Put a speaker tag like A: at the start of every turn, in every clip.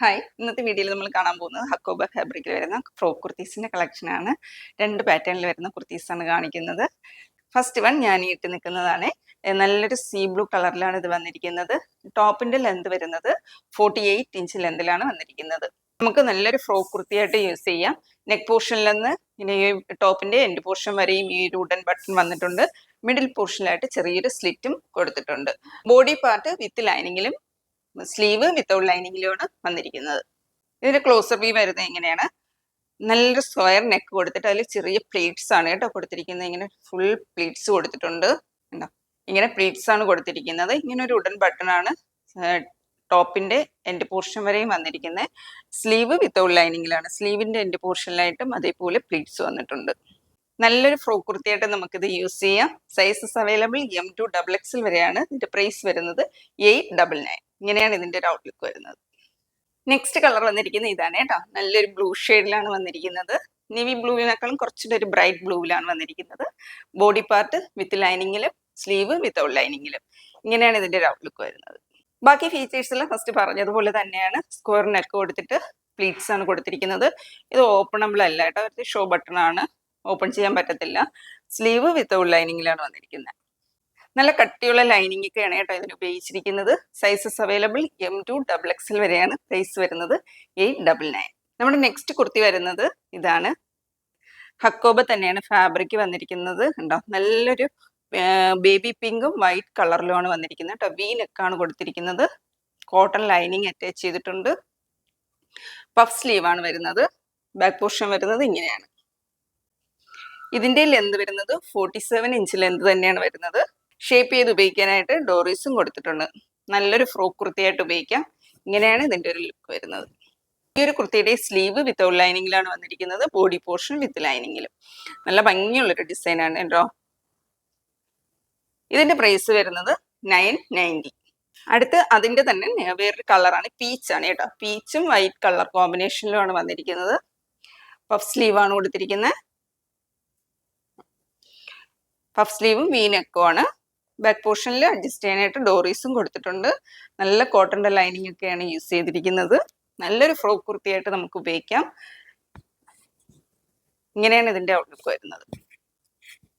A: Hi, ഇന്നത്തെ വീഡിയോയിൽ നമ്മൾ കാണാൻ പോകുന്നത് ഹക്കോബ ഫാബ്രിക്കിൽ വരുന്ന ഫ്രോക്ക് കുർത്തീസിന്റെ കളക്ഷനാണ്. 2 പാറ്റേണിൽ വരുന്ന കുർത്തീസാണ് കാണിക്കുന്നത്. ഫസ്റ്റ് വൺ ഞാൻ ഇട്ട് നിൽക്കുന്നതാണ്. നല്ലൊരു സീ ബ്ലൂ കളറിലാണ് ഇത് വന്നിരിക്കുന്നത്. ടോപ്പിന്റെ ലെന്ത് വരുന്നത് 48 ഇഞ്ച് ലെന്തിലാണ് വന്നിരിക്കുന്നത്. നമുക്ക് നല്ലൊരു ഫ്രോക്ക് കുർത്തിയായിട്ട് യൂസ് ചെയ്യാം. നെക്ക് പോർഷനിൽ നിന്ന് ഇനി ടോപ്പിന്റെ എൻഡ് പോർഷൻ വരെയും ഈ വുഡൻ ബട്ടൺ വന്നിട്ടുണ്ട്. മിഡിൽ പോർഷനിലായിട്ട് ചെറിയൊരു സ്ലിറ്റും കൊടുത്തിട്ടുണ്ട്. ബോഡി പാർട്ട് വിത്ത് ലൈനിങ്ങിലും സ്ലീവ് വിത്തൗട്ട് ലൈനിങ്ങിലുമാണ് വന്നിരിക്കുന്നത്. ഇതിന്റെ ക്ലോസർ വ്യൂ വരുന്നത് എങ്ങനെയാണ്? നല്ലൊരു സ്ക്വയർ നെക്ക് കൊടുത്തിട്ട് അതിൽ ചെറിയ പ്ലീറ്റ്സ് ആണ് കേട്ടോ കൊടുത്തിരിക്കുന്നത്. ഇങ്ങനെ ഫുൾ പ്ലീറ്റ്സ് കൊടുത്തിട്ടുണ്ട്. ഇങ്ങനെ പ്ലീറ്റ്സ് ആണ് കൊടുത്തിരിക്കുന്നത്. ഇങ്ങനെ ഒരു വുഡൻ ബട്ടൺ ആണ് ടോപ്പിന്റെ എൻഡ് പോർഷൻ വരെയും വന്നിരിക്കുന്നത്. സ്ലീവ് വിത്തൗട്ട് ലൈനിങ്ങിലാണ്. സ്ലീവിന്റെ എൻഡ് പോർഷനിലായിട്ടും അതേപോലെ പ്ലീറ്റ്സ് വന്നിട്ടുണ്ട്. നല്ലൊരു ഫ്രോക്ക് കുർത്തിയായിട്ട് നമുക്കിത് യൂസ് ചെയ്യാം. സൈസസ് അവൈലബിൾ M2 XXL വരെയാണ്. ഇതിന്റെ പ്രൈസ് വരുന്നത് 899. ഇങ്ങനെയാണ് ഇതിന്റെ ഒരു ഔട്ട്ലുക്ക് വരുന്നത്. നെക്സ്റ്റ് കളർ വന്നിരിക്കുന്നത് ഇതാണ് കേട്ടോ. നല്ലൊരു ബ്ലൂ ഷെയ്ഡിലാണ് വന്നിരിക്കുന്നത്. നേവി ബ്ലൂവിനേക്കാളും കുറച്ചുകൂടെ ഒരു ബ്രൈറ്റ് ബ്ലൂവിലാണ് വന്നിരിക്കുന്നത്. ബോഡി പാർട്ട് വിത്ത് ലൈനിങ്ങിലും സ്ലീവ് വിത്തൗട്ട് ലൈനിങ്ങിലും ഇങ്ങനെയാണ് ഇതിന്റെ ഒരു ഔട്ട്ലുക്ക് വരുന്നത്. ബാക്കി ഫീച്ചേഴ്സ് എല്ലാം ഫസ്റ്റ് പറഞ്ഞതുപോലെ തന്നെയാണ്. സ്ക്വയർ നെക്ക് കൊടുത്തിട്ട് പ്ലീറ്റ്സ് ആണ് കൊടുത്തിരിക്കുന്നത്. ഇത് ഓപ്പണബിൾ അല്ല കേട്ടോ. ഒരു ഷോ ബട്ടൺ ആണ്, ഓപ്പൺ ചെയ്യാൻ പറ്റത്തില്ല. സ്ലീവ് വിത്തൗട്ട് ലൈനിങ്ങിലാണ് വന്നിരിക്കുന്നത്. നല്ല കട്ടിയുള്ള ലൈനിങ് ഒക്കെയാണ് കേട്ടോ ഇതിന് ഉപയോഗിച്ചിരിക്കുന്നത്. സൈസസ് അവൈലബിൾ M2 XXL വരെയാണ്. പ്രൈസ് വരുന്നത് 899. നമ്മുടെ നെക്സ്റ്റ് കുർത്തി വരുന്നത് ഇതാണ്. ഹക്കോബ തന്നെയാണ് ഫാബ്രിക് വന്നിരിക്കുന്നത്. ഉണ്ടോ, നല്ലൊരു ബേബി പിങ്കും വൈറ്റ് കളറിലുമാണ് വന്നിരിക്കുന്നത് കേട്ടോ. വി നെക്കാണ് കൊടുത്തിരിക്കുന്നത്. കോട്ടൺ ലൈനിങ് അറ്റാച്ച് ചെയ്തിട്ടുണ്ട്. പഫ് സ്ലീവ് ആണ് വരുന്നത്. ബാക്ക് പോർഷൻ വരുന്നത് ഇങ്ങനെയാണ്. ഇതിന്റെ ലെന്ത് വരുന്നത് 47 ഇഞ്ച് ലെന്ത് തന്നെയാണ് വരുന്നത്. ഷേപ്പ് ചെയ്ത് ഉപയോഗിക്കാനായിട്ട് ഡോറീസും കൊടുത്തിട്ടുണ്ട്. നല്ലൊരു ഫ്രോക്ക് കുർത്തിയായിട്ട് ഉപയോഗിക്കാം. ഇങ്ങനെയാണ് ഇതിന്റെ ഒരു ലുക്ക് വരുന്നത്. ഈ ഒരു കുർത്തിയുടെ സ്ലീവ് വിത്തൗട്ട് ലൈനിങ്ങിലാണ് വന്നിരിക്കുന്നത്. ബോഡി പോർഷൻ വിത്ത് ലൈനിങ്ങിലും. നല്ല ഭംഗിയുള്ളൊരു ഡിസൈനാണ് കേട്ടോ. ഇതിന്റെ പ്രൈസ് വരുന്നത് 990. അടുത്ത് അതിന്റെ തന്നെ വേറൊരു കളറാണ്, പീച്ചാണ് കേട്ടോ. പീച്ചും വൈറ്റ് കളർ കോമ്പിനേഷനിലുമാണ് വന്നിരിക്കുന്നത്. പഫ് സ്ലീവ് ആണ് കൊടുത്തിരിക്കുന്നത്. പഫ് സ്ലീവും വി നെക്കും ആണ്. ബാക്ക് പോർഷനിൽ അഡ്ജസ്റ്റ് ചെയ്യാനായിട്ട് ഡോറീസും കൊടുത്തിട്ടുണ്ട്. നല്ല കോട്ടന്റെ ലൈനിങ് ഒക്കെയാണ് യൂസ് ചെയ്തിരിക്കുന്നത്. നല്ലൊരു ഫ്രോക്ക് കുർത്തിയായിട്ട് നമുക്ക് ഉപയോഗിക്കാം. ഇങ്ങനെയാണ് ഇതിന്റെ ഔട്ട്ലുക്ക് വരുന്നത്.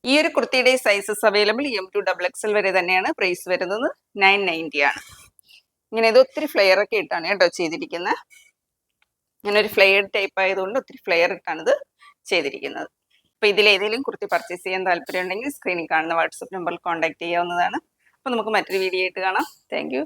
A: ഈ ഒരു കുർത്തിയുടെ സൈസസ് അവൈലബിൾ M2 XXL വരെ തന്നെയാണ്. പ്രൈസ് വരുന്നത് 990 ആണ്. ഇങ്ങനെ ഇത് ഒത്തിരി ഫ്ലെയർ ഒക്കെ ഇട്ടാണ് കേട്ടോ ചെയ്തിരിക്കുന്നത്. ഇങ്ങനെ ഒരു ഫ്ലെയർഡ് ടൈപ്പ് ആയതുകൊണ്ട് ഒത്തിരി ഫ്ലെയർ ഇട്ടാണ് ഇത് ചെയ്തിരിക്കുന്നത്. അപ്പോൾ ഇതിലേതെങ്കിലും കുർത്തി പർച്ചേസ് ചെയ്യാൻ താല്പര്യം ഉണ്ടെങ്കിൽ സ്ക്രീനിൽ കാണുന്ന വാട്സപ്പ് നമ്പറിൽ കോൺടാക്ട് ചെയ്യാവുന്നതാണ്. അപ്പോൾ നമുക്ക് മറ്റൊരു വീഡിയോ ആയിട്ട് കാണാം. താങ്ക്